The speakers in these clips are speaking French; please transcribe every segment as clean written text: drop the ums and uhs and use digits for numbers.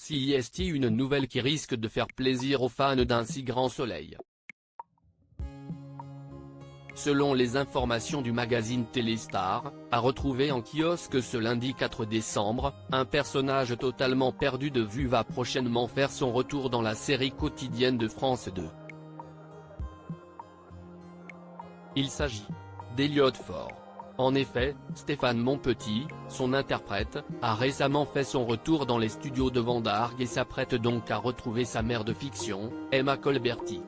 C'est une nouvelle qui risque de faire plaisir aux fans d'un si grand soleil. Selon les informations du magazine Téléstar, à retrouver en kiosque ce lundi 4 décembre, un personnage totalement perdu de vue va prochainement faire son retour dans la série quotidienne de France 2. Il s'agit d'Elliot Faure. En effet, Stéphane Monpetit, son interprète, a récemment fait son retour dans les studios de Vendargue et s'apprête donc à retrouver sa mère de fiction, Emma Colberti.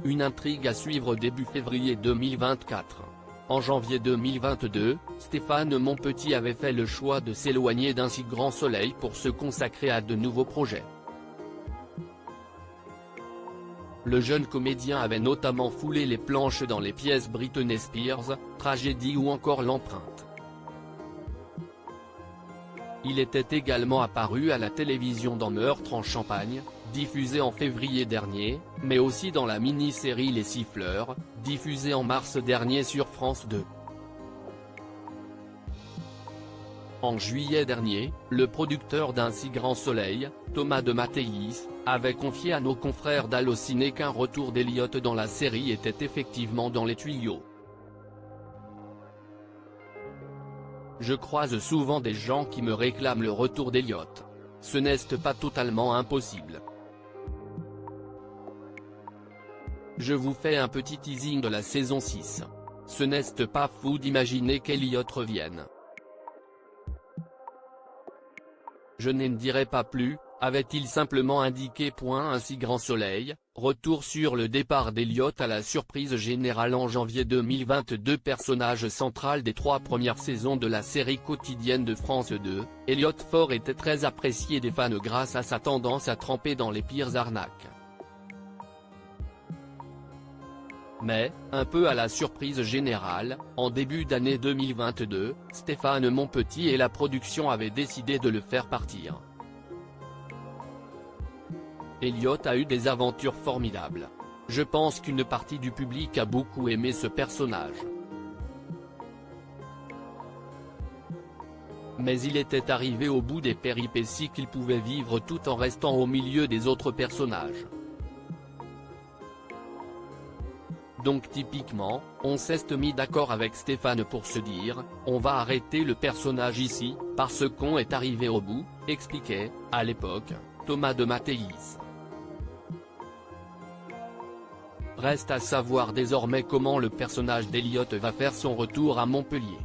Une intrigue à suivre début février 2024. En janvier 2022, Stéphane Monpetit avait fait le choix de s'éloigner d'un si grand soleil pour se consacrer à de nouveaux projets. Le jeune comédien avait notamment foulé les planches dans les pièces Britney Spears, Tragédie ou encore L'Empreinte. Il était également apparu à la télévision dans Meurtre en Champagne, diffusé en février dernier, mais aussi dans la mini-série Les Siffleurs, diffusée en mars dernier sur France 2. En juillet dernier, le producteur d'un si grand soleil, Thomas de Mattéis, avait confié à nos confrères d'Allociné qu'un retour d'Elliot dans la série était effectivement dans les tuyaux. Je croise souvent des gens qui me réclament le retour d'Elliot. Ce n'est pas totalement impossible. Je vous fais un petit teasing de la saison 6. Ce n'est pas fou d'imaginer qu'Elliot revienne. Je n'en dirai pas plus, avait-il simplement indiqué. Un si grand soleil, retour sur le départ d'Elliot à la surprise générale en janvier 2022. Personnage central des 3 premières saisons de la série quotidienne de France 2, Elliot Faure était très apprécié des fans grâce à sa tendance à tremper dans les pires arnaques. Mais, un peu à la surprise générale, en début d'année 2022, Stéphane Monpetit et la production avaient décidé de le faire partir. Elliot a eu des aventures formidables. Je pense qu'une partie du public a beaucoup aimé ce personnage. Mais il était arrivé au bout des péripéties qu'il pouvait vivre tout en restant au milieu des autres personnages. Donc typiquement, on s'est mis d'accord avec Stéphane pour se dire, on va arrêter le personnage ici, parce qu'on est arrivé au bout, expliquait, à l'époque, Thomas de Mattéis. Reste à savoir désormais comment le personnage d'Elliot va faire son retour à Montpellier.